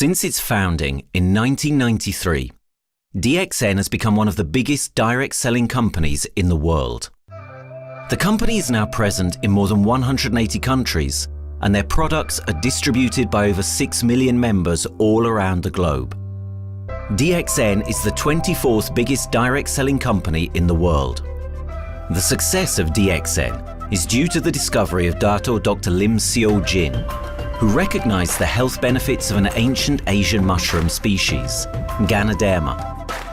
Since its founding in 1993, DXN has become one of the biggest direct selling companies in the world. The company is now present in more than 180 countries, and their products are distributed by over 6 million members all around the globe. DXN is the 24th biggest direct selling company in the world. The success of DXN is due to the discovery of Dato Dr. Lim Siow Jin, who recognized the health benefits of an ancient Asian mushroom species, Ganoderma,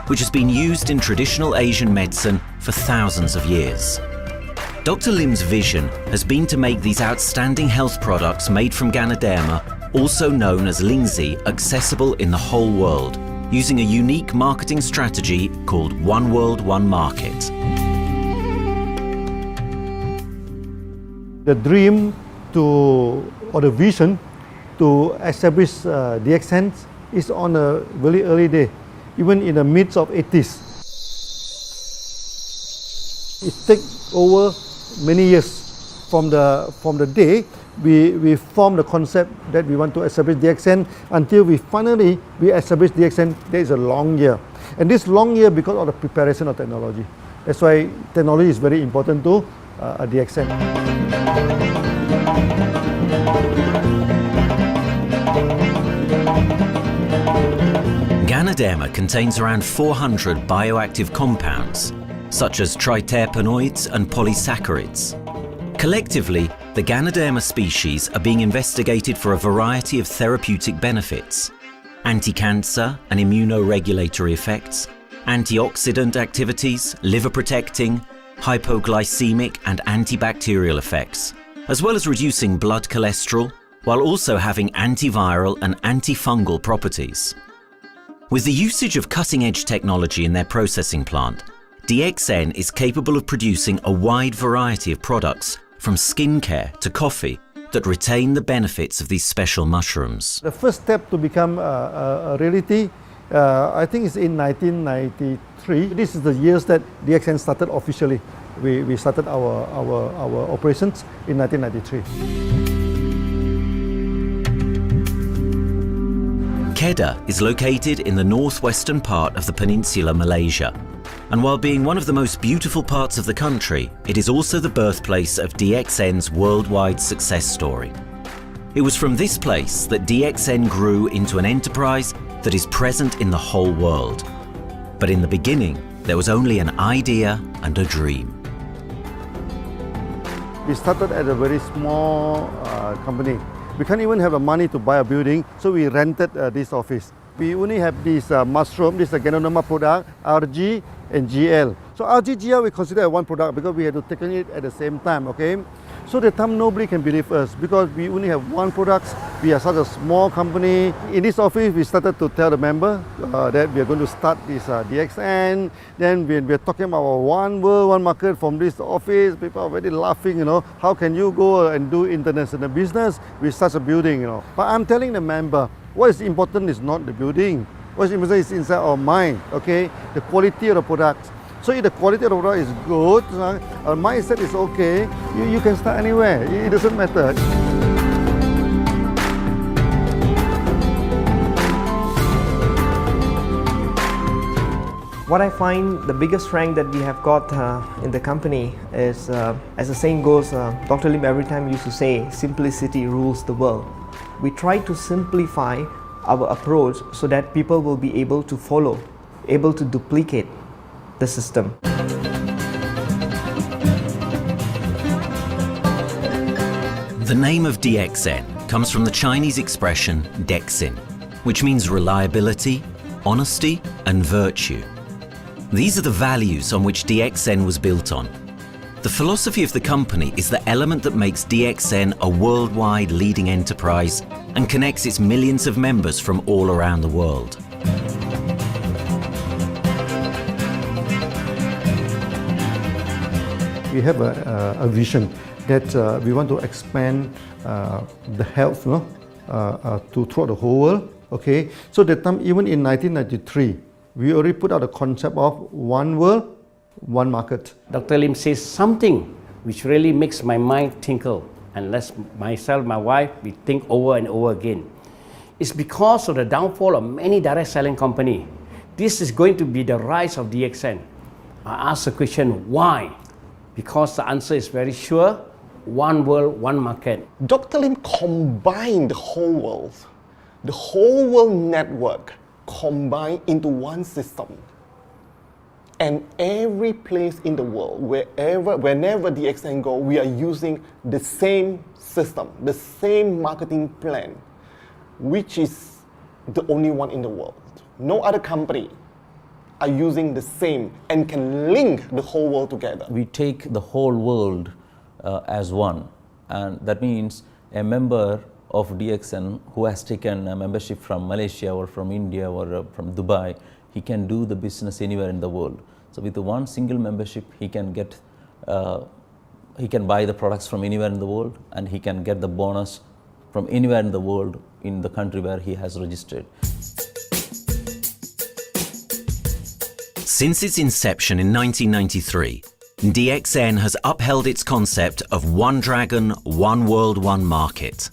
which has been used in traditional Asian medicine for thousands of years. Dr. Lim's vision has been to make these outstanding health products made from Ganoderma, also known as Lingzhi, accessible in the whole world, using a unique marketing strategy called One World, One Market. The dream or the vision to establish DXN is on a very early day, even in the midst of 80s. It takes over many years from the day we formed the concept that we want to establish DXN until we finally establish DXN. There is a long year, and this long year because of the preparation of technology. That's why technology is very important to DXN. Ganoderma contains around 400 bioactive compounds, such as triterpenoids and polysaccharides. Collectively, the Ganoderma species are being investigated for a variety of therapeutic benefits: anti-cancer and immunoregulatory effects, antioxidant activities, liver protecting, hypoglycemic and antibacterial effects, as well as reducing blood cholesterol, while also having antiviral and antifungal properties. With the usage of cutting-edge technology in their processing plant, DXN is capable of producing a wide variety of products, from skincare to coffee, that retain the benefits of these special mushrooms. The first step to become a reality, I think, is in 1993. This is the years that DXN started officially. We started our operations in 1993. Kedah is located in the northwestern part of the Peninsula Malaysia, and while being one of the most beautiful parts of the country, it is also the birthplace of DXN's worldwide success story. It was from this place that DXN grew into an enterprise that is present in the whole world. But in the beginning, there was only an idea and a dream. We started at a very small company. We can't even have the money to buy a building, so we rented this office. We only have this mushroom, this is a Ganoderma product, RG and GL. So RG, GL we consider one product because we had to take it at the same time, okay? So the time nobody can believe us because we only have one product. We are such a small company. In this office, we started to tell the member that we are going to start this DXN. Then we are talking about one world, one market from this office. People are very laughing, how can you go and do international business with such a building, But I'm telling the member, what is important is not the building. What is important is inside our mind, okay? The quality of the product. So if the quality of the product is good, our mindset is okay, you can start anywhere. It doesn't matter. What I find the biggest strength that we have got in the company is, as the saying goes, Dr. Lim every time used to say, simplicity rules the world. We try to simplify our approach so that people will be able to follow, able to duplicate the system. The name of DXN comes from the Chinese expression DXN, which means reliability, honesty, and virtue. These are the values on which DXN was built on. The philosophy of the company is the element that makes DXN a worldwide leading enterprise and connects its millions of members from all around the world. We have a vision that we want to expand the health to throughout the whole world. Okay, so that time, even in 1993, we already put out the concept of one world, one market. Dr. Lim says something which really makes my mind tinkle, and lets myself, my wife, we think over and over again. It's because of the downfall of many direct selling companies. This is going to be the rise of DXN. I ask the question, why? Because the answer is very sure, one world, one market. Dr. Lim combined the whole world network combined into one system. And every place in the world, whenever DXN go, we are using the same system, the same marketing plan, which is the only one in the world. No other company are using the same and can link the whole world together. We take the whole world as one, and that means a member of DXN who has taken a membership from Malaysia or from India or from Dubai, he can do the business anywhere in the world. So with the one single membership, he can get, he can buy the products from anywhere in the world, and he can get the bonus from anywhere in the world in the country where he has registered. Since its inception in 1993, DXN has upheld its concept of one dragon, one world, one market.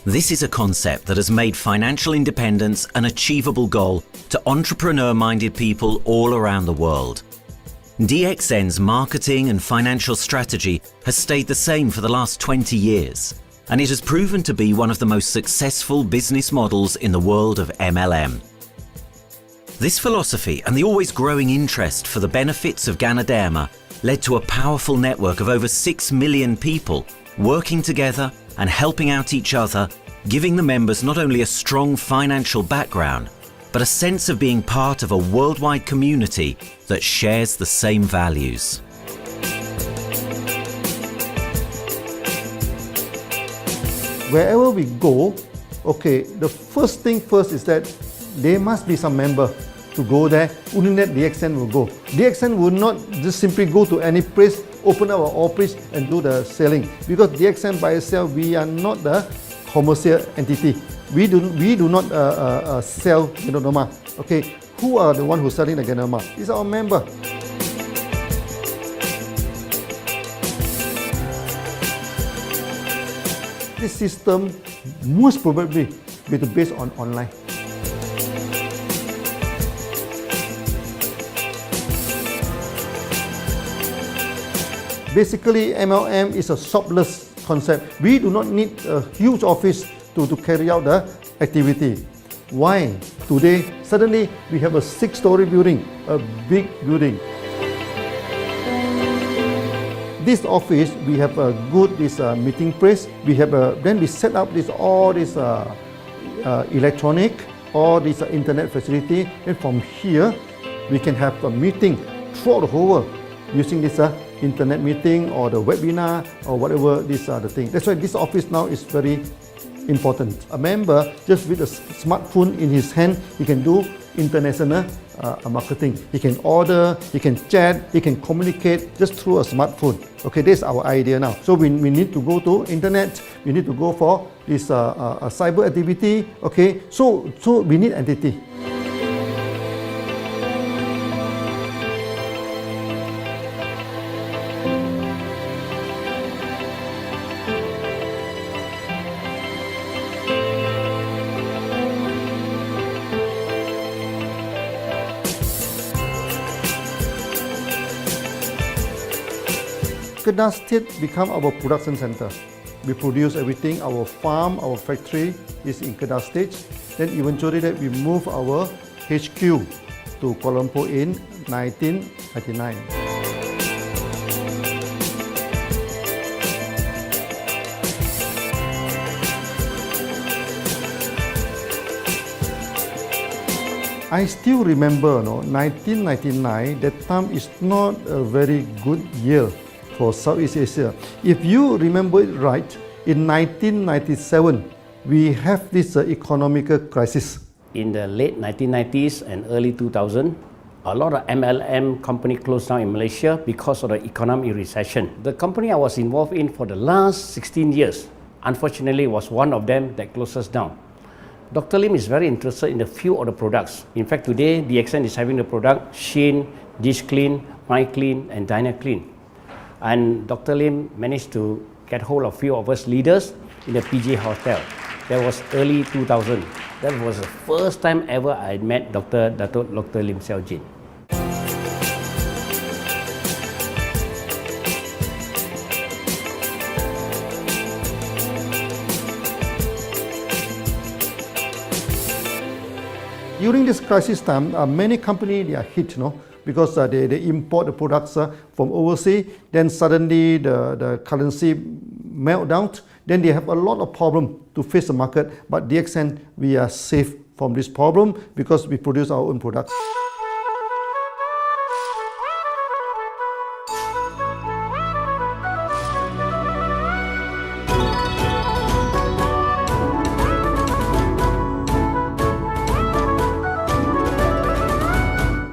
This is a concept that has made financial independence an achievable goal to entrepreneur-minded people all around the world. DXN's marketing and financial strategy has stayed the same for the last 20 years, and it has proven to be one of the most successful business models in the world of MLM. This philosophy and the always growing interest for the benefits of Ganoderma led to a powerful network of over 6 million people working together and helping out each other, giving the members not only a strong financial background, but a sense of being part of a worldwide community that shares the same values. Wherever we go, okay, the first thing first is that there must be some member to go there. Only that DXN will go. DXN will not just simply go to any place, open up our office and do the selling. Because DXN by itself, we are not the commercial entity. We do not sell Ganoderma. Okay, who are the one who's selling the Ganoderma? It's our member. This system most probably will be based on online. Basically, MLM is a shopless concept. We do not need a huge office to carry out the activity. Why? Today, suddenly we have a 6-story building, a big building. This office, we have a good meeting place. We have then we set up all this electronic, all this internet facility, and from here we can have a meeting throughout the whole world using this internet meeting or the webinar or whatever these are the things. That's why this office now is very important. A member, just with a smartphone in his hand, he can do international marketing. He can order, he can chat, he can communicate just through a smartphone. Okay, that's our idea now. So we need to go to internet, we need to go for this cyber activity. Okay, so we need entity. Kedah State become our production center. We produce everything. Our farm, our factory is in Kedah State. Then eventually that we move our HQ to Kuala Lumpur in 1999. I still remember, 1999, that time is not a very good year for Southeast Asia. If you remember it right, in 1997, we have this economical crisis. In the late 1990s and early 2000, a lot of MLM company closed down in Malaysia because of the economic recession. The company I was involved in for the last 16 years, unfortunately, was one of them that closes down. Dr. Lim is very interested in a few of the products. In fact, today, DXN is having the product Sheen, Dish Clean, My Clean, and Diner Clean. And Dr. Lim managed to get hold of a few of us leaders in the PJ Hotel. That was early 2000. That was the first time ever I met Dato Dr. Lim Siow Jin. During this crisis time, many companies they are hit, because they import the products from overseas. Then suddenly the currency melt down. Then they have a lot of problem to face the market. But DXN, we are safe from this problem because we produce our own products.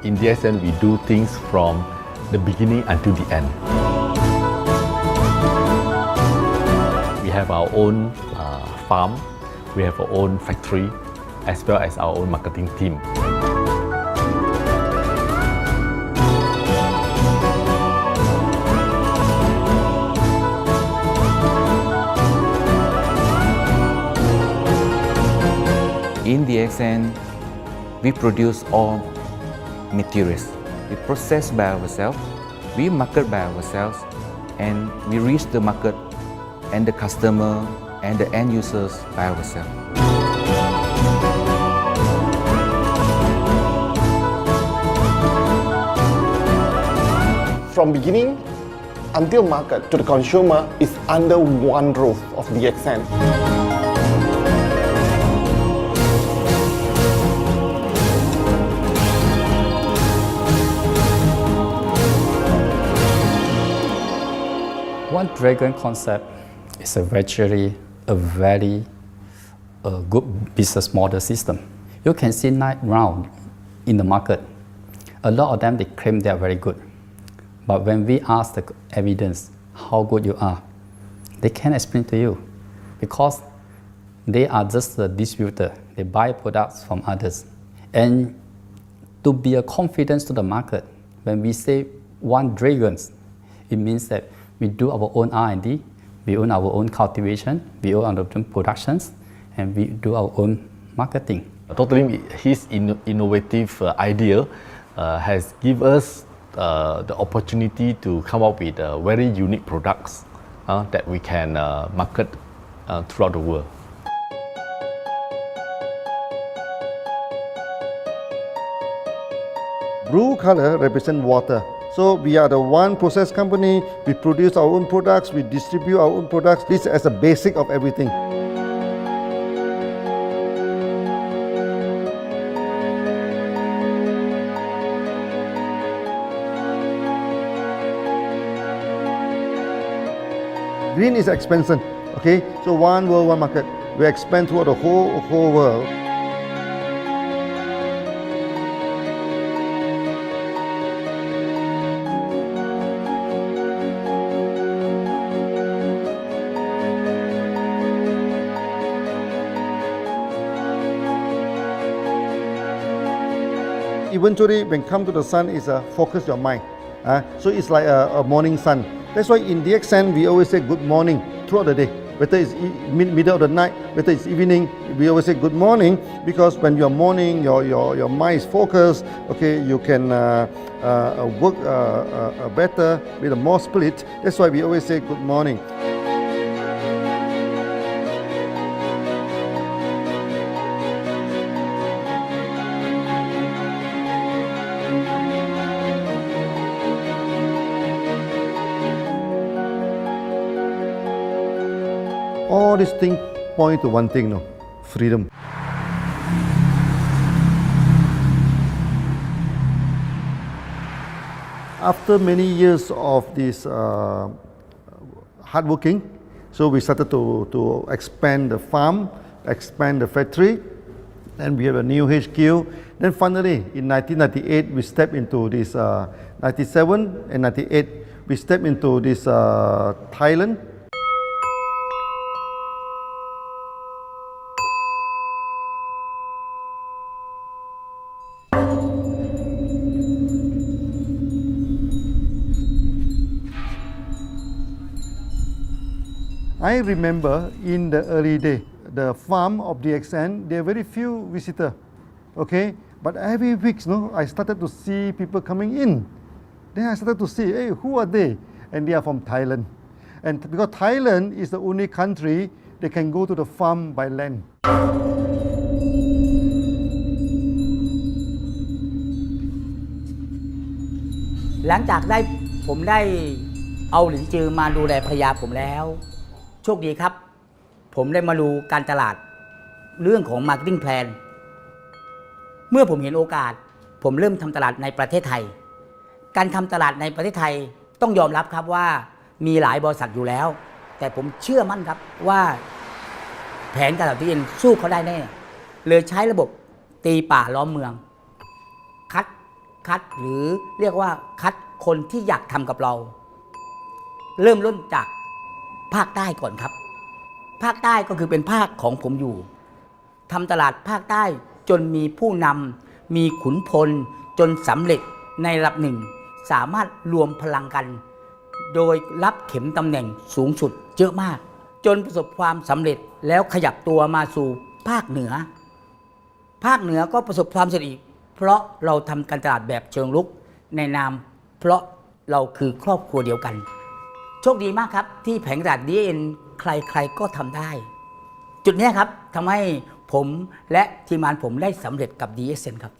In DXN, we do things from the beginning until the end. We have our own farm, we have our own factory, as well as our own marketing team. In DXN, we produce all materials. We process by ourselves, we market by ourselves, and we reach the market and the customer and the end users by ourselves. From beginning until market to the consumer is under one roof of DXN. One dragon concept is actually a very good business model system. You can see 9 rounds in the market. A lot of them, they claim they are very good. But when we ask the evidence how good you are, they can't explain to you because they are just a distributor. They buy products from others. And to be a confidence to the market, when we say one dragon, it means that we do our own R&D, we own our own cultivation, we own our own productions, and we do our own marketing. Dr. Lim, his innovative idea has given us the opportunity to come up with very unique products that we can market throughout the world. Blue color represents water. So we are the one process company, we produce our own products, we distribute our own products. This is as a basic of everything. Green is expansion, okay? So one world, one market. We expand throughout the whole world. Eventually, when come to the sun, is focus your mind. So it's like a morning sun. That's why in DXN, we always say good morning throughout the day. Whether it's middle of the night, whether it's evening, we always say good morning because when you're morning, your mind is focused. Okay, you can work better with a more spirit. That's why we always say good morning. All these things point to one thing, freedom. After many years of this hard working, so we started to expand the farm, expand the factory, and we have a new HQ. Then finally, in 1998, we stepped into this, 97 and 98, we stepped into this Thailand. I remember in the early day, the farm of DXN, there are very few visitors, okay? But every week, I started to see people coming in. Then I started to see, hey, who are they? And they are from Thailand. And because Thailand is the only country they can go to the farm by land. หลังจากผมได้เอาหลินจือมาดูแลภรรยาผมแล้วโชคดีครับผมได้มาดูการตลาดเรื่องของ Marketing Plan เมื่อผมเห็นโอกาสผมเริ่มทำตลาดในประเทศไทยการทำตลาดในประเทศไทยต้องยอมรับครับว่ามีหลายบริษัทอยู่แล้วแต่ผมเชื่อมั่นครับว่าแผนการตลาดที่เอ็นสู้เขาได้แน่เลยใช้ระบบตีป่าล้อมเมืองคัดหรือเรียกว่าคัดคนที่อยากทำกับเราเริ่มต้นจากภาคใต้ก่อนครับภาคใต้ก็คือเป็นภาคของผมอยู่ทำตลาดภาคใต้จนมีผู้นำมีขุนพลจนสำเร็จในระดับหนึ่งสามารถรวมพลังกันโดยรับเข็มตำแหน่งสูงสุดเยอะมากจนประสบความสำเร็จแล้วขยับตัวมาสู่ภาคเหนือก็ประสบความสำเร็จอีกเพราะเราทำการตลาดแบบเชิงรุกในนามเพราะเราคือครอบครัวเดียวกันโชคดีมากครับที่แผงตลาด DXN ใครๆก็ทำได้จุดนี้ครับทำให้ผมและทีมงานผมได้สำเร็จกับ DXN ครับ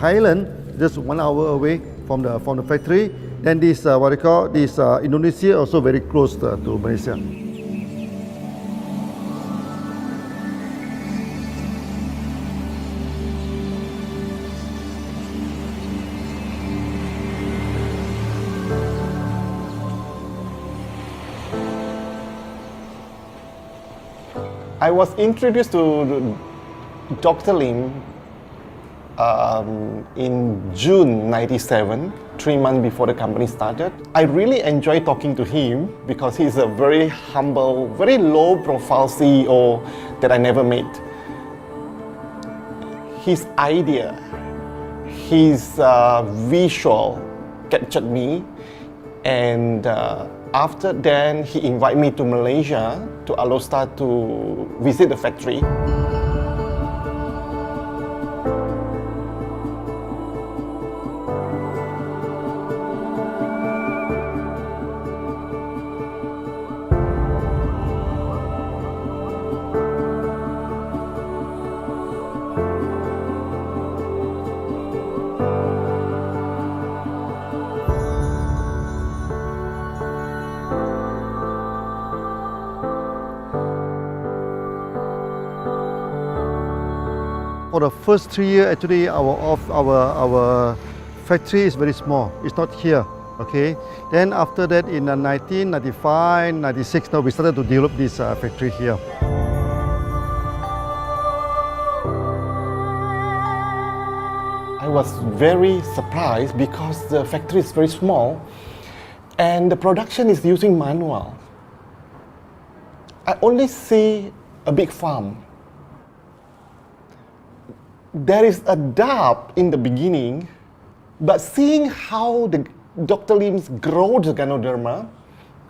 Thailand just 1 hour away from the factory. Then this what they call this Indonesia also very close to Malaysia. I was introduced to Dr. Lim in June '97, 3 months before the company started. I really enjoy talking to him because he's a very humble, very low-profile CEO that I never met. His idea, his visual captured me, and after then he invited me to Malaysia to allow start to visit the factory. For the first 3 years, actually, our factory is very small. It's not here, okay? Then after that, in 1995, 96, now we started to develop this factory here. I was very surprised because the factory is very small and the production is using manual. I only see a big farm. There is a doubt in the beginning, but seeing how Dr. Lim's grow the Ganoderma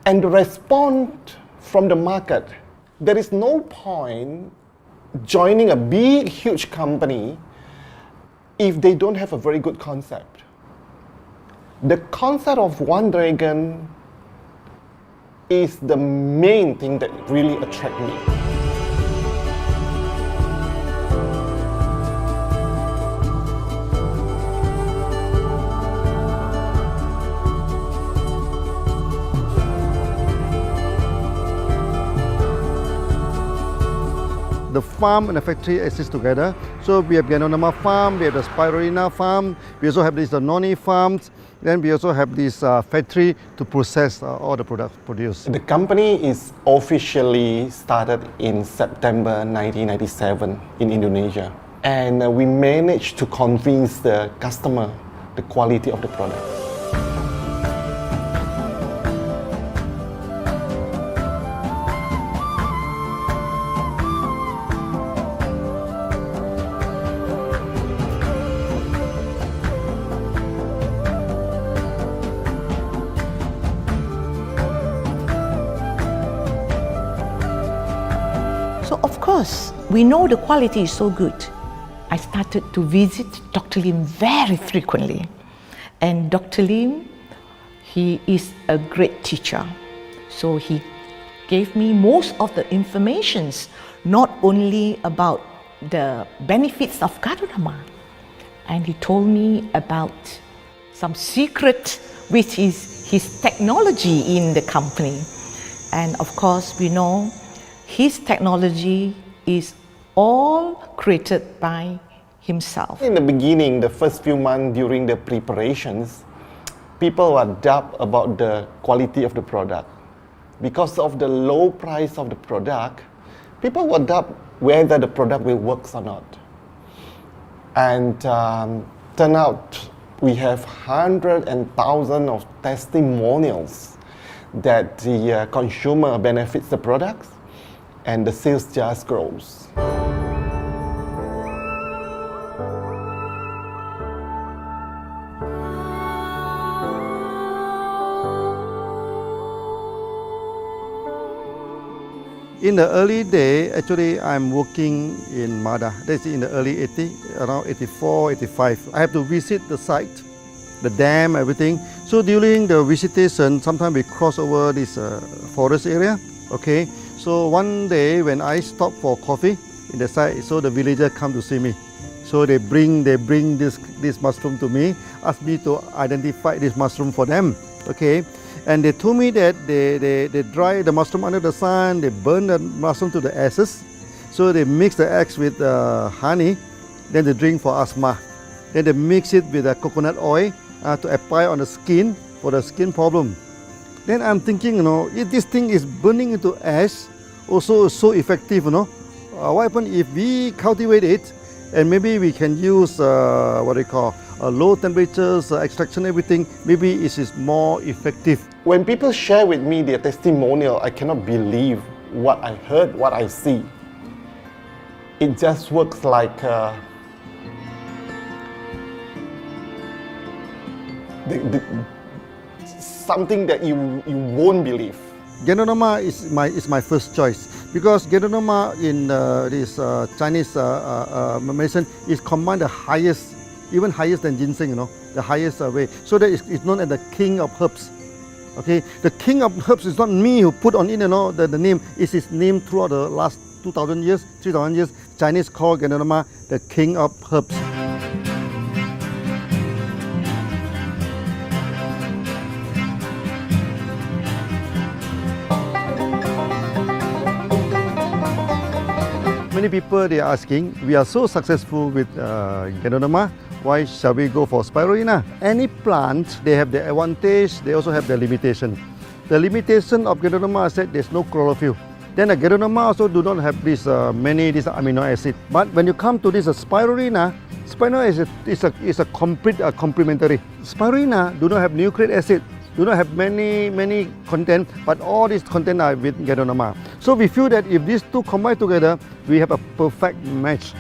and the response from the market, there is no point joining a big, huge company if they don't have a very good concept. The concept of One Dragon is the main thing that really attracts me. The farm and the factory exist together. So we have Ganoderma farm, we have the spirulina farm, we also have the noni farms, then we also have this factory to process all the products produced. The company is officially started in September 1997 in Indonesia. And we managed to convince the customer the quality of the product. because we know the quality is so good, I started to visit Dr. Lim very frequently. And Dr. Lim, he is a great teacher. So he gave me most of the informations, not only about the benefits of Ganoderma, and he told me about some secret, which is his technology in the company. And of course, we know his technology is all created by himself. In the beginning, the first few months during the preparations, people were doubt about the quality of the product. Because of the low price of the product, people were doubt whether the product will work or not. And turn out we have hundreds and thousands of testimonials that the consumer benefits the products and the sales just grows. In the early day, actually, I'm working in Mada. That's in the early 80s, around 84, 85. I have to visit the site, the dam, everything. So during the visitation, sometimes we cross over this forest area. Okay. So one day when I stop for coffee in the site, so the villager come to see me. So they bring this mushroom to me, ask me to identify this mushroom for them. Okay. And they told me that they dry the mushroom under the sun, they burn the mushroom to the ashes. So they mix the eggs with honey, then they drink for asthma. Then they mix it with coconut oil to apply on the skin for the skin problem. Then I'm thinking, if this thing is burning into ash, also so effective, what happens if we cultivate it and maybe we can use low temperatures, extraction, everything, maybe it is more effective. When people share with me their testimonial, I cannot believe what I heard, what I see. It just works like something that you won't believe. Ganoderma is my first choice because Ganoderma in this Chinese medicine is combined the highest, even higher than ginseng, the highest way. So that it's known as the king of herbs. Okay, the king of herbs is not me who put on it, the name. It's his name throughout the last 2,000 years, 3,000 years. Chinese call Ganoderma the king of herbs. Many people they are asking, we are so successful with Ganoderma, why shall we go for spirulina? Any plant, they have the advantage, they also have the limitation. The limitation of Ganoderma is that there's no chlorophyll. Then the Ganoderma also do not have this many amino acid. But when you come to this spirulina, spirulina is a complete complementary. Spirulina do not have nucleic acid, do not have many content, but all these content are with Ganoderma. So we feel that if these two combine together, we have a perfect match.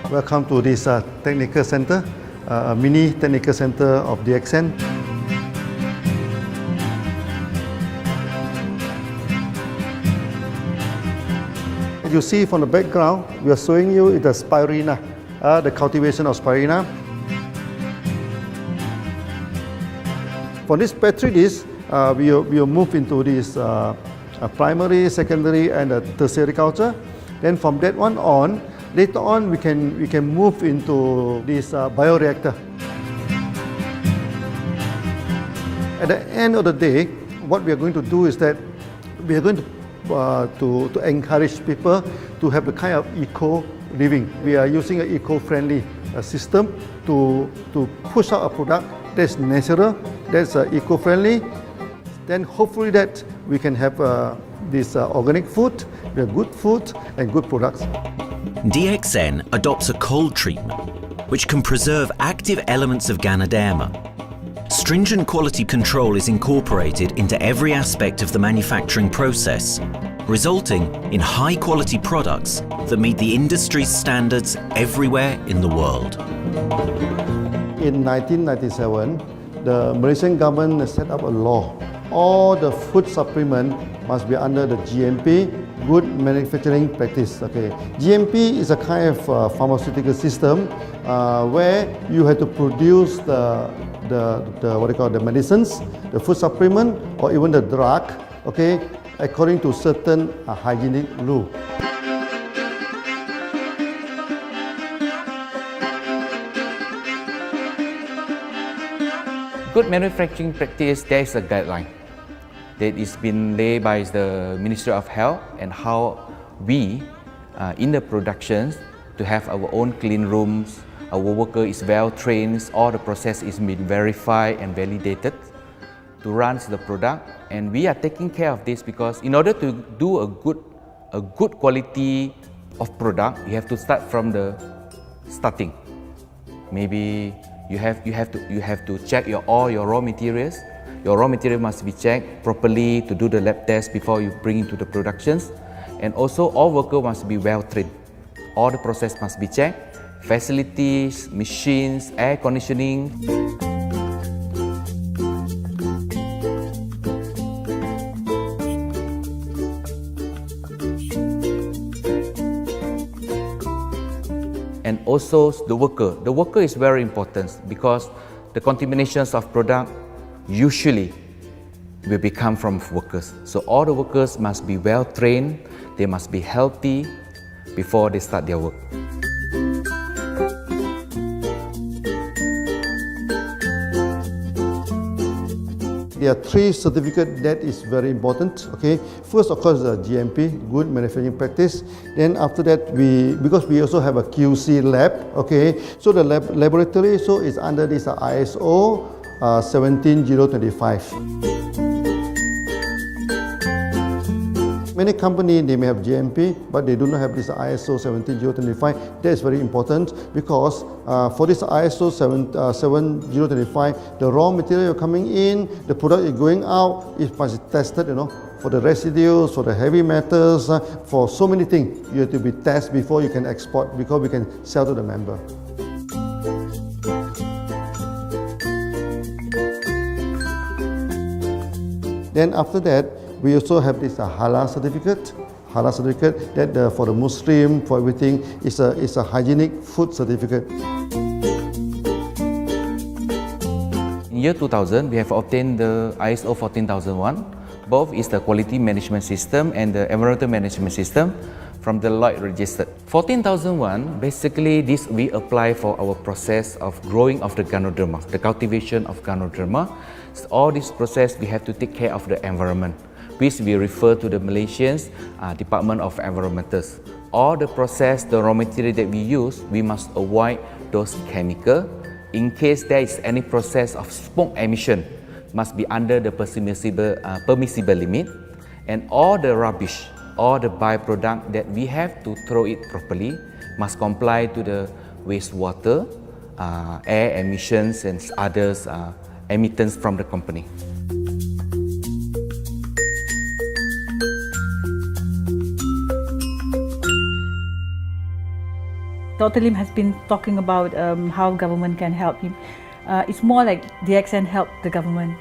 Welcome to this technical center, a mini technical center of DXN. As you see from the background, we are showing you the spirulina, the cultivation of spirulina. For this petri dish, we will move into this primary, secondary, and tertiary culture. Then from that one on, later on we can move into this bioreactor. At the end of the day, what we are going to do is that we are going to encourage people to have the kind of eco living. We are using an eco-friendly system to push out a product that's natural, that's eco-friendly. Then hopefully that we can have this organic food, good food and good products. DXN adopts a cold treatment which can preserve active elements of Ganoderma. Stringent quality control is incorporated into every aspect of the manufacturing process, resulting in high-quality products that meet the industry's standards everywhere in the world. In 1997, the Malaysian government set up a law all the food supplement must be under the GMP, good manufacturing practice. Okay, GMP is a kind of pharmaceutical system where you have to produce the what they call the medicines, the food supplement, or even the drug. Okay, according to certain hygienic rule. Good manufacturing practice, there is a guideline that is been laid by the Ministry of Health, and how we in the productions to have our own clean rooms, our worker is well trained, all the process is been verified and validated to run the product, and we are taking care of this because in order to do a good quality of product, you have to start from the starting. Maybe you have to check all your raw materials. Your raw material must be checked properly to do the lab test before you bring into the productions. And also all workers must be well trained. All the process must be checked. Facilities, machines, air conditioning. And also the worker. The worker is very important because the contaminations of product usually will become from workers. So all the workers must be well trained, they must be healthy before they start their work. There are 3 certificates that is very important. Okay, first of course the GMP, good manufacturing practice. Then after that because we also have a QC lab. Okay, so the laboratory is under this ISO 17025. Many companies, they may have GMP, but they do not have this ISO 17025. That is very important because for this ISO 7025, the raw material coming in, the product is going out, it must be tested, for the residues, for the heavy metals, for so many things. You have to be tested before you can export, because we can sell to the member. Then after that, we also have this halal certificate. Halal certificate that for the Muslim, for everything, is a hygienic food certificate. In year 2000, we have obtained the ISO 14001. Both is the quality management system and the environmental management system from the Deloitte registered. 14001, basically this we apply for our process of growing of the Ganoderma, the cultivation of Ganoderma. So all this process we have to take care of the environment, which we refer to the Malaysians Department of Environmentals. All the process, the raw material that we use, we must avoid those chemicals. In case there is any process of smoke emission, must be under the permissible limit. And all the rubbish, all the byproduct that we have to throw it properly, must comply to the wastewater, air emissions and others emittance from the company. Dr. Lim has been talking about how government can help him. It's more like DXN helped the government,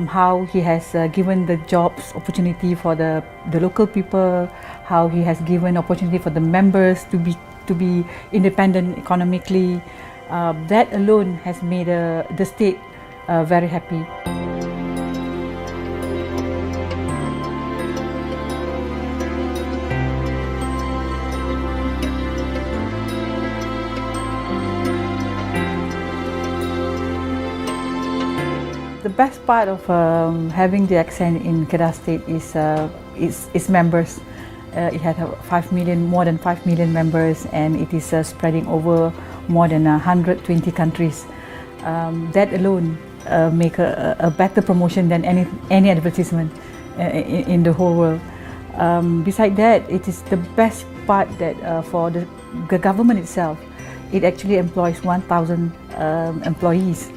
how he has given the jobs opportunity for the local people, how he has given opportunity for the members to be independent economically. That alone has made the state very happy. The best part of having DXN in Kedah State is its members. It had more than 5 million members, and it is spreading over more than 120 countries. That alone make a better promotion than any advertisement in the whole world. Besides that, it is the best part that for the government itself, it actually employs 1,000 employees.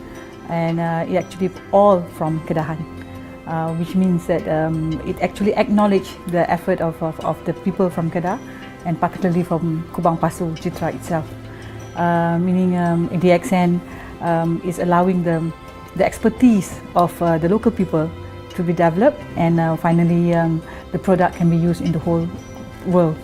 And it actually all from Kedahan, which means that it actually acknowledges the effort of the people from Kedah, and particularly from Kubang Pasu Citra itself. Meaning DXN is allowing the expertise of the local people to be developed, and finally the product can be used in the whole world.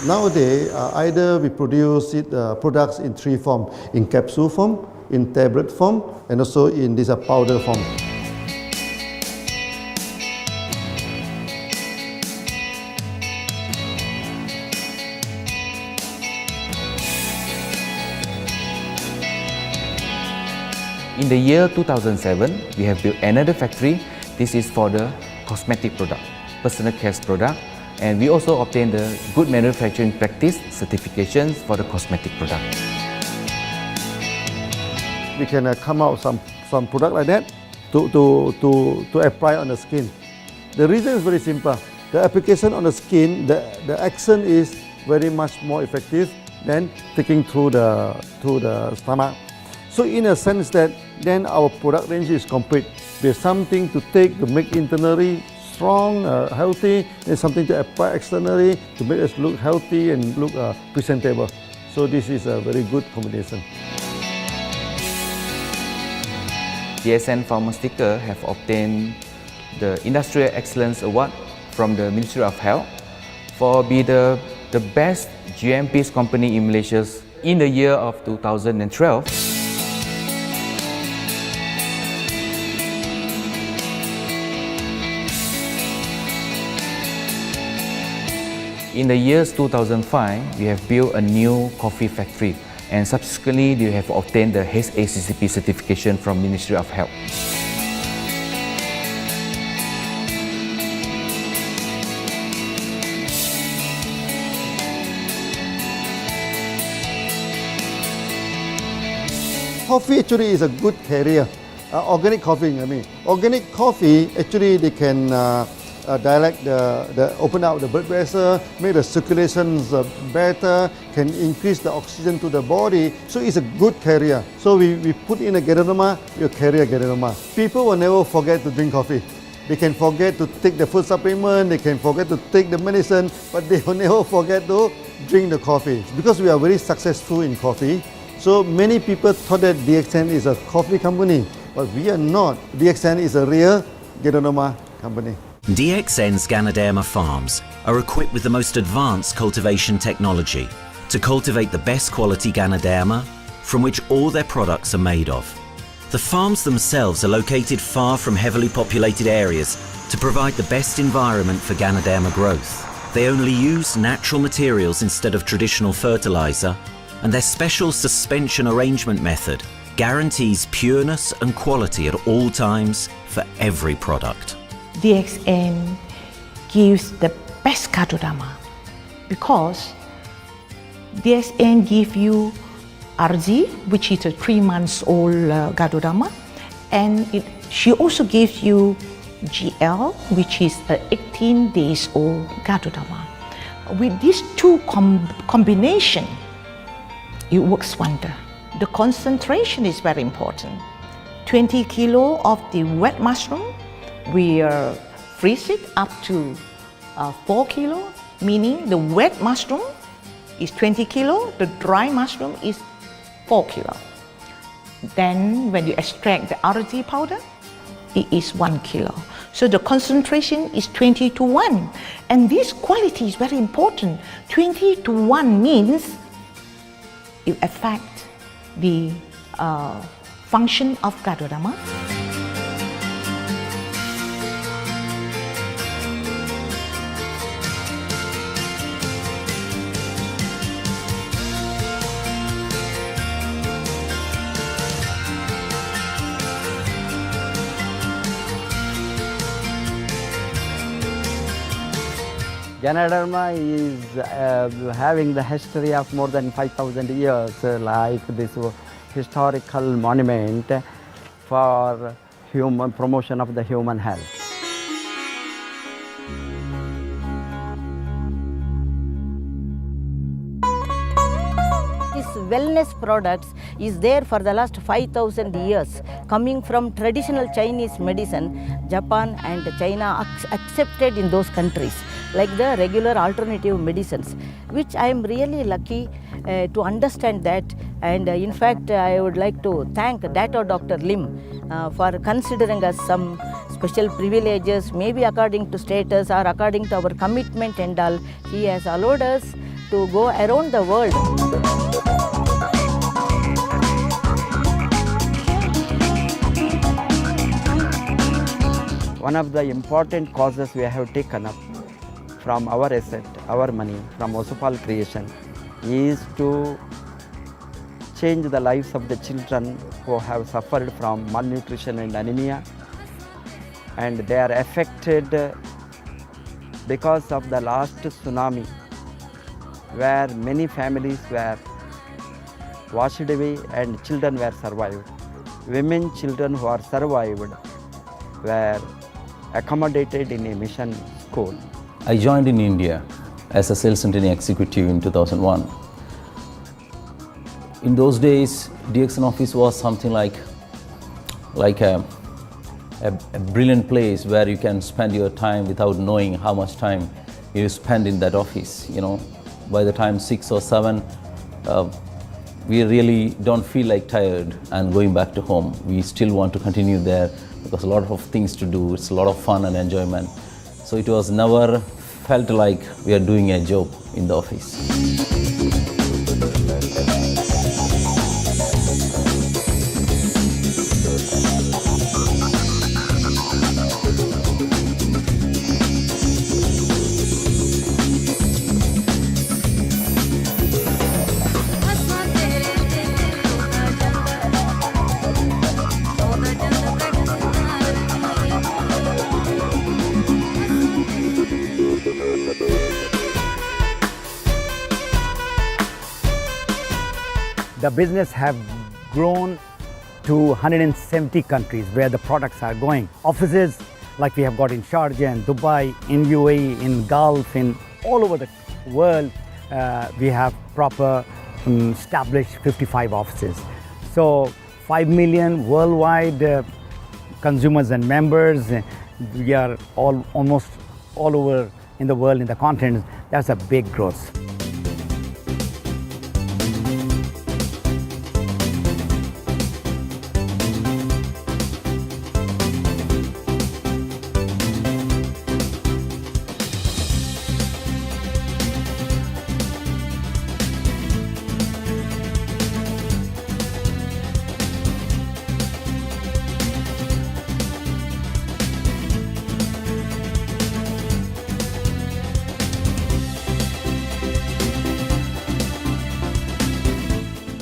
Nowadays, either we produce products in three forms: in capsule form, in tablet form, and also in this powder form. In the year 2007, we have built another factory. This is for the cosmetic product, personal care product, and we also obtained the Good Manufacturing Practice certifications for the cosmetic product. We can come out some product like that to apply on the skin. The reason is very simple. The application on the skin, the action is very much more effective than taking through the stomach. So in a sense that then our product range is complete. There's something to take to make internally strong, healthy, and something to apply externally to make us look healthy and look presentable. So this is a very good combination. DXN Pharmaceutical have obtained the Industrial Excellence Award from the Ministry of Health for being the best GMP company in Malaysia in the year of 2012. In the years 2005, we have built a new coffee factory, and subsequently we have obtained the HACCP certification from Ministry of Health. Coffee actually is a good carrier. Organic coffee, I mean. Organic coffee, actually they can dilate open out the blood vessel, make the circulations better, can increase the oxygen to the body. So it's a good carrier. So we put in a Ganoderma, you carry a Ganoderma. People will never forget to drink coffee. They can forget to take the food supplement, they can forget to take the medicine, but they will never forget to drink the coffee. Because we are very successful in coffee, so many people thought that DXN is a coffee company, but we are not. DXN is a real Ganoderma company. DXN's Ganoderma farms are equipped with the most advanced cultivation technology to cultivate the best quality Ganoderma from which all their products are made of. The farms themselves are located far from heavily populated areas to provide the best environment for Ganoderma growth. They only use natural materials instead of traditional fertilizer, and their special suspension arrangement method guarantees pureness and quality at all times for every product. DXN gives the best Ganoderma because DXN gives you RZ, which is a 3 months old Ganoderma, and she also gives you GL, which is a 18 days old Ganoderma. With these two combination, it works wonder. The concentration is very important. 20 kilo of the wet mushroom, we freeze it up to 4 kilo, meaning the wet mushroom is 20 kilo, the dry mushroom is 4 kilo. Then when you extract the RZ powder, it is 1 kilo. So the concentration is 20 to 1. And this quality is very important. 20 to 1 means it affects the function of Ganoderma. Ganoderma is having the history of more than 5,000 years, like this historical monument for human promotion of the human health. This wellness products is there for the last 5,000 years, coming from traditional Chinese medicine. Japan and China accepted in those countries, like the regular alternative medicines, which I am really lucky to understand that. And in fact, I would like to thank Dato Dr. Lim for considering us some special privileges, maybe according to status or according to our commitment and all. He has allowed us to go around the world. One of the important causes we have taken up from our asset, our money, from Osopal creation, is to change the lives of the children who have suffered from malnutrition and anemia, and they are affected because of the last tsunami, where many families were washed away and children were survived. Women, children who are survived were accommodated in a mission school. I joined in India as a sales and training executive in 2001. In those days, DXN office was something like a brilliant place where you can spend your time without knowing how much time you spend in that office. You know, by the time 6 or 7, we really don't feel like tired and going back to home. We still want to continue there because a lot of things to do. It's a lot of fun and enjoyment. So it was never felt like we are doing a job in the office. The business have grown to 170 countries where the products are going. Offices like we have got in Sharjah and Dubai, in UAE, in Gulf, in all over the world, we have proper established 55 offices. So 5 million worldwide consumers and members. We are almost all over in the world, in the continent. That's a big growth.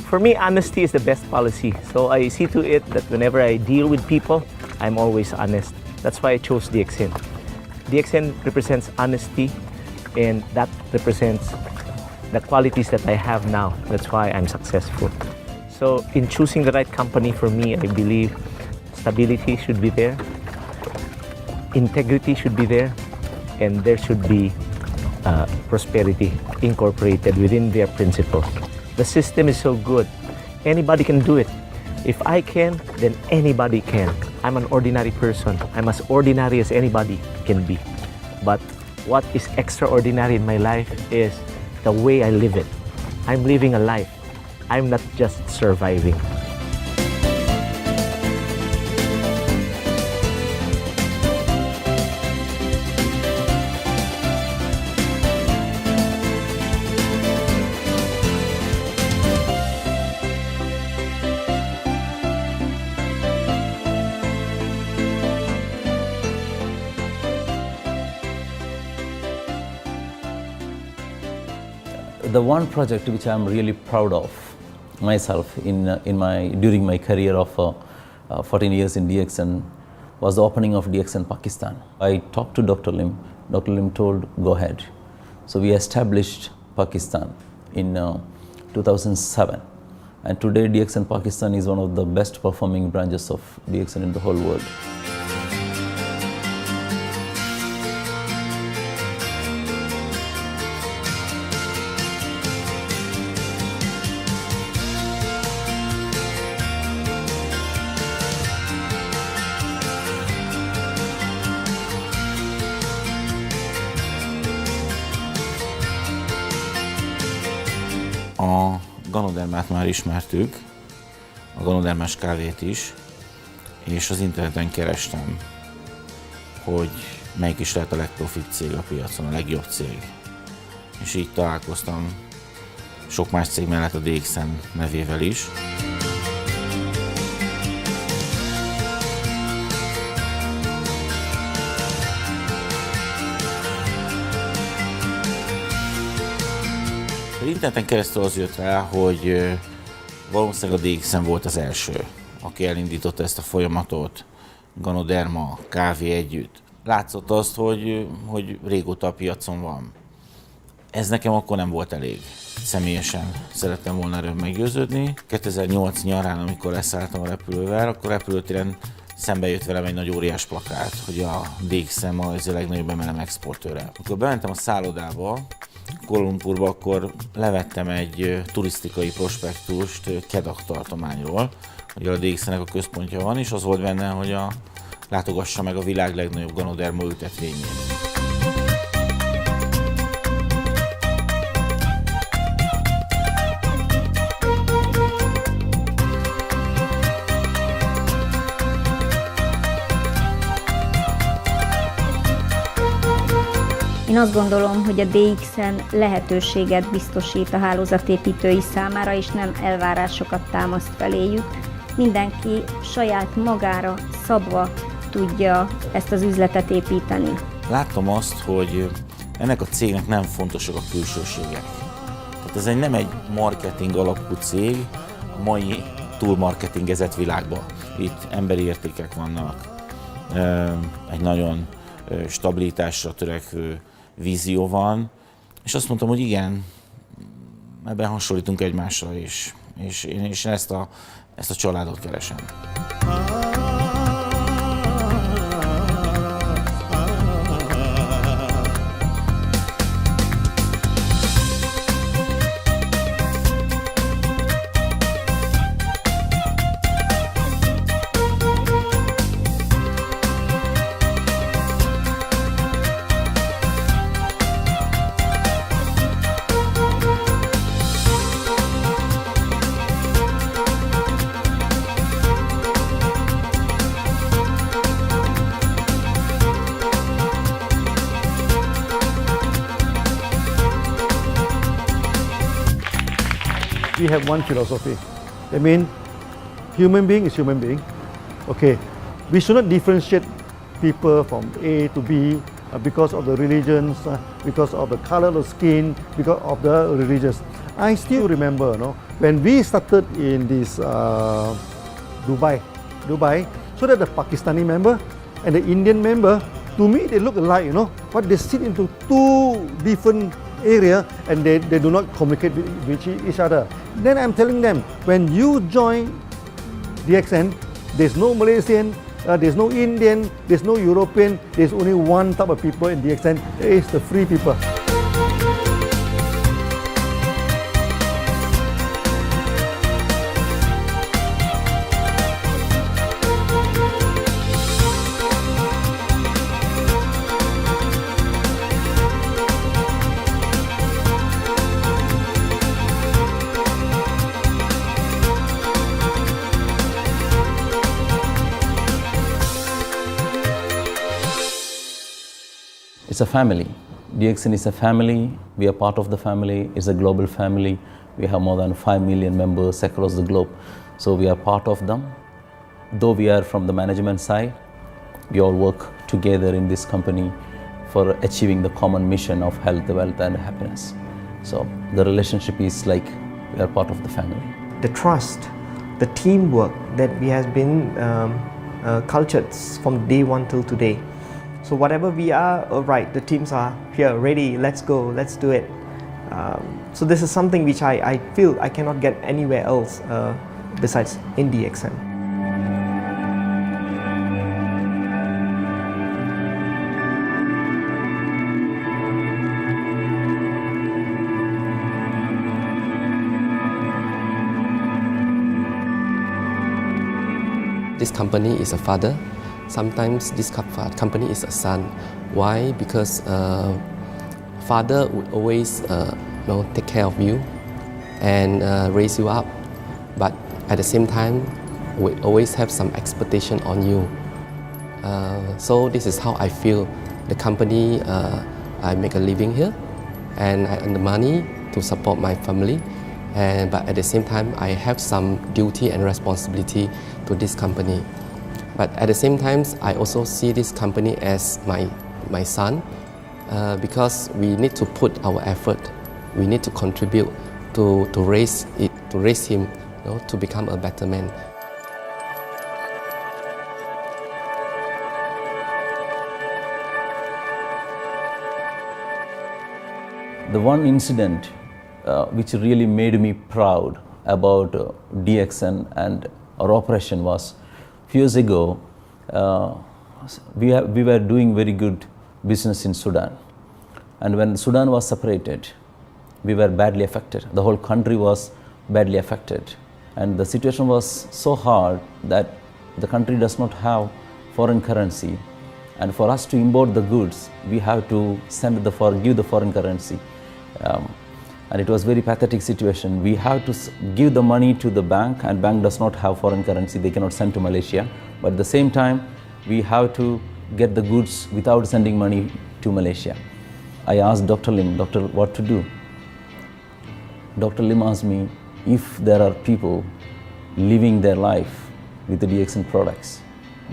For me, honesty is the best policy. So I see to it that whenever I deal with people, I'm always honest. That's why I chose DXN. DXN represents honesty, and that represents the qualities that I have now. That's why I'm successful. So in choosing the right company for me, I believe stability should be there, integrity should be there, and there should be prosperity incorporated within their principle. The system is so good. Anybody can do it. If I can, then anybody can. I'm an ordinary person. I'm as ordinary as anybody can be. But what is extraordinary in my life is the way I live it. I'm living a life. I'm not just surviving. The one project which I'm really proud of myself during my career of 14 years in DXN was the opening of DXN Pakistan. I talked to Dr. Lim. Dr. Lim told, go ahead. So we established Pakistan in 2007. And today DXN Pakistan is one of the best performing branches of DXN in the whole world. A Ganodermát már ismertük, a Ganodermás kávét is, és az interneten kerestem, hogy melyik is lehet a legprofit cég a piacon, a legjobb cég. És így találkoztam sok más cég mellett a DXN nevével is. Az interneten keresztül az jött rá, hogy valószínűleg a DXN volt az első, aki elindította ezt a folyamatot, Ganoderma, kávé együtt. Látszott azt, hogy régóta a piacon van. Ez nekem akkor nem volt elég. Személyesen szerettem volna erről meggyőződni. 2008 nyarán, amikor leszálltam a repülővel, akkor repülőtéren szembe jött velem egy nagy óriás plakát, hogy a DXN az a legnagyobb MLM exportőre. Amikor bementem a szállodába, Kuala Lumpurba, akkor levettem egy turisztikai prospektust Kedah tartományról, hogy a DXN-nek a központja van, és az volt benne, hogy látogassa meg a világ legnagyobb Ganoderma ültetvényét. Én azt gondolom, hogy a DXN lehetőséget biztosít a hálózatépítői számára, és nem elvárásokat támaszt feléjük. Mindenki saját magára szabva tudja ezt az üzletet építeni. Láttam azt, hogy ennek a cégnek nem fontosak a külsőségek. Tehát ez nem egy marketing alapú cég a mai túlmarketingezett világban. Itt emberi értékek vannak, egy nagyon stabilitásra törekvő vízió van, és azt mondtam, hogy igen, ebben hasonlítunk egymásra is, és én ezt a családot keresem. We have one philosophy. I mean, human being is human being. Okay, we should not differentiate people from A to B because of the religions, because of the color of the skin, because of the religions. I still remember, when we started in this Dubai, so that the Pakistani member and the Indian member, to me they look alike, but they sit into two different area and they do not communicate with each other. Then I'm telling them, when you join DXN, there's no Malaysian, there's no Indian, there's no European, there's only one type of people in DXN, it's the free people. It's a family. DXN is a family. We are part of the family. It's a global family. We have more than 5 million members across the globe. So we are part of them. Though we are from the management side, we all work together in this company for achieving the common mission of health, wealth and happiness. So the relationship is like we are part of the family. The trust, the teamwork that we has been cultured from day one till today. So whatever we are, right, the teams are here, ready, let's go, let's do it. So this is something which I feel I cannot get anywhere else besides in DXN. This company is a father. Sometimes this company is a son. Why? Because father would always take care of you, and raise you up. But at the same time, we always have some expectation on you. So this is how I feel. The company, I make a living here, and I earn the money to support my family. But at the same time, I have some duty and responsibility to this company. But at the same time, I also see this company as my son, because we need to put our effort. We need to contribute to raise him, to become a better man. The one incident which really made me proud about DXN and our operation was few years ago. We were doing very good business in Sudan, and when Sudan was separated, we were badly affected. The whole country was badly affected, and the situation was so hard that the country does not have foreign currency, and for us to import the goods, we have to give the foreign currency. And it was very pathetic situation. We have to give the money to the bank, and bank does not have foreign currency. They cannot send to Malaysia. But at the same time, we have to get the goods without sending money to Malaysia. I asked Dr. Lim, Doctor, what to do? Dr. Lim asked me if there are people living their life with the DXN products,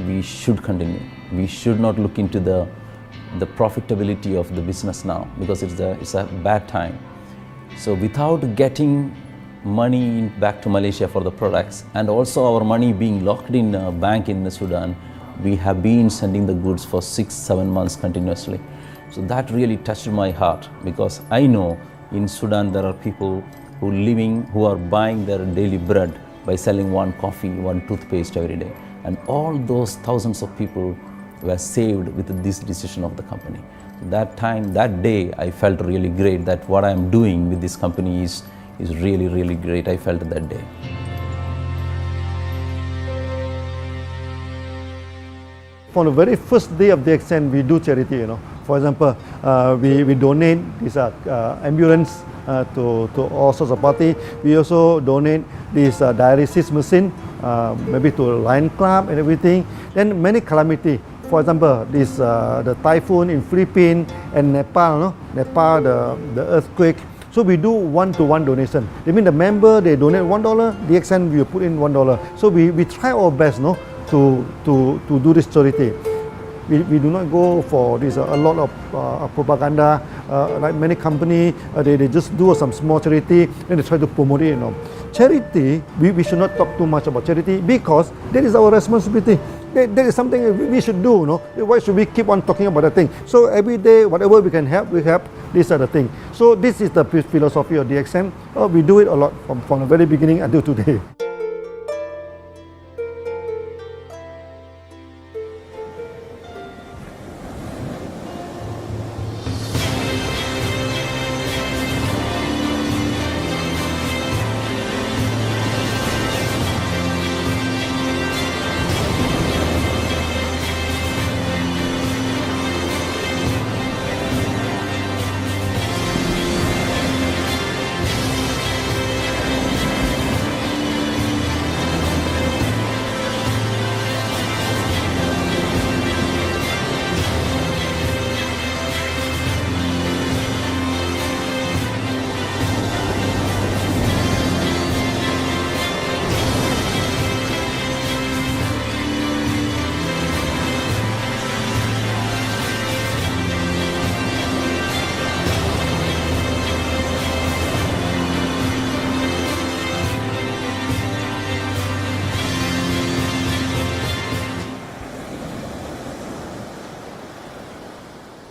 we should continue. We should not look into the profitability of the business now, because it's a bad time. So without getting money back to Malaysia for the products, and also our money being locked in a bank in Sudan, we have been sending the goods for 6-7 months continuously. So that really touched my heart, because I know in Sudan there are people who are buying their daily bread by selling one coffee, one toothpaste every day. And all those thousands of people were saved with this decision of the company. That day, I felt really great that what I am doing with this company is really, really great. I felt that day. From the very first day of DXN, we do charity. For example, we donate this ambulance to all sorts of party. We also donate this dialysis machine, maybe to Lion Club and everything. Then many calamity. For example, the typhoon in Philippines and Nepal, the earthquake. So we do one-to-one donation. They mean the member, they donate $1, DXN will put in $1. So we try our best to do this charity. We do not go for this a lot of propaganda, like many companies, they just do some small charity and they try to promote it. Charity, we should not talk too much about charity, because that is our responsibility. That is something we should do. Why should we keep on talking about that thing? So every day, whatever we can help, we help. These are the things. So this is the philosophy of DXN. We do it a lot from the very beginning until today.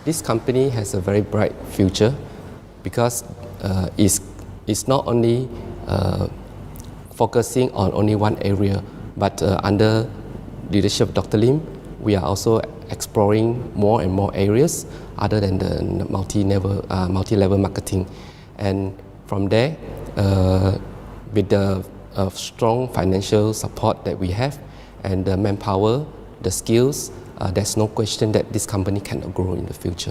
This company has a very bright future, because it's not only focusing on only one area, but under leadership of Dr. Lim, we are also exploring more and more areas other than the multi-level marketing. And from there, with the strong financial support that we have and the manpower, the skills, there's no question that this company cannot grow in the future.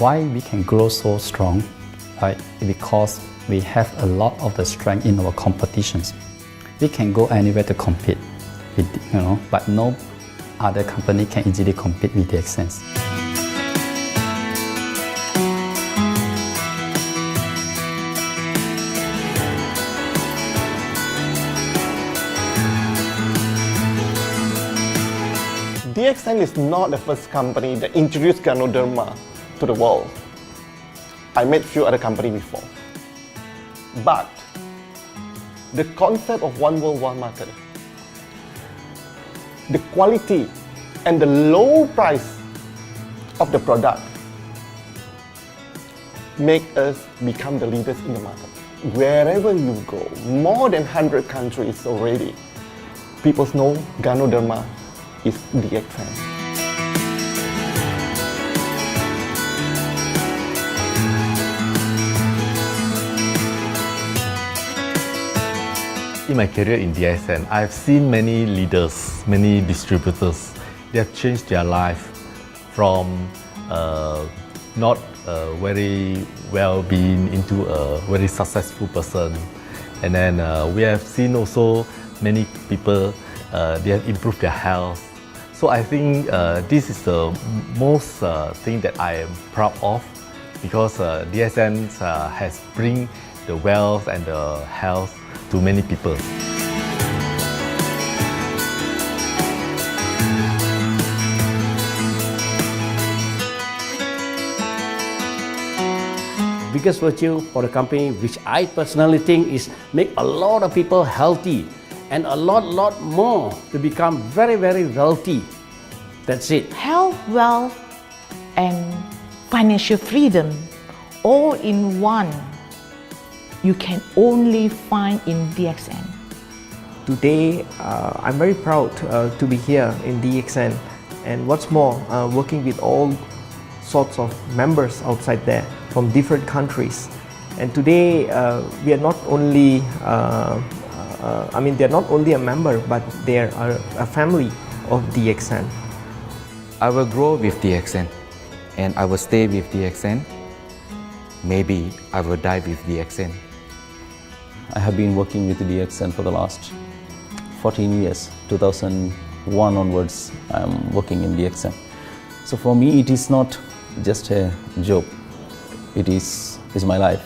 Why we can grow so strong? Right? Because we have a lot of the strength in our competitions. We can go anywhere to compete, with, but no other company can easily compete with DXN. DXN is not the first company that introduced Ganoderma to the world. I met few other companies before. But the concept of one world, one market, the quality and the low price of the product make us become the leaders in the market. Wherever you go, more than 100 countries already, people know Ganoderma is DXN. In my career in DXN, I've seen many leaders, many distributors. They have changed their life from not very well-being into a very successful person. And then we have seen also many people, they have improved their health. So I think this is the most thing that I am proud of, because DXN has bring the wealth and the health to many people. Biggest virtue for the company, which I personally think is make a lot of people healthy and a lot more to become very wealthy. That's it. Health, wealth, and financial freedom all in one. You can only find in DXN. Today, I'm very proud to be here in DXN, and what's more, working with all sorts of members outside there from different countries. And today, we are not only, they're not only a member, but they are a family of DXN. I will grow with DXN, and I will stay with DXN. Maybe I will die with DXN. I have been working with DXN for the last 14 years. 2001 onwards, I am working in DXN. So for me, it is not just a job. It is my life.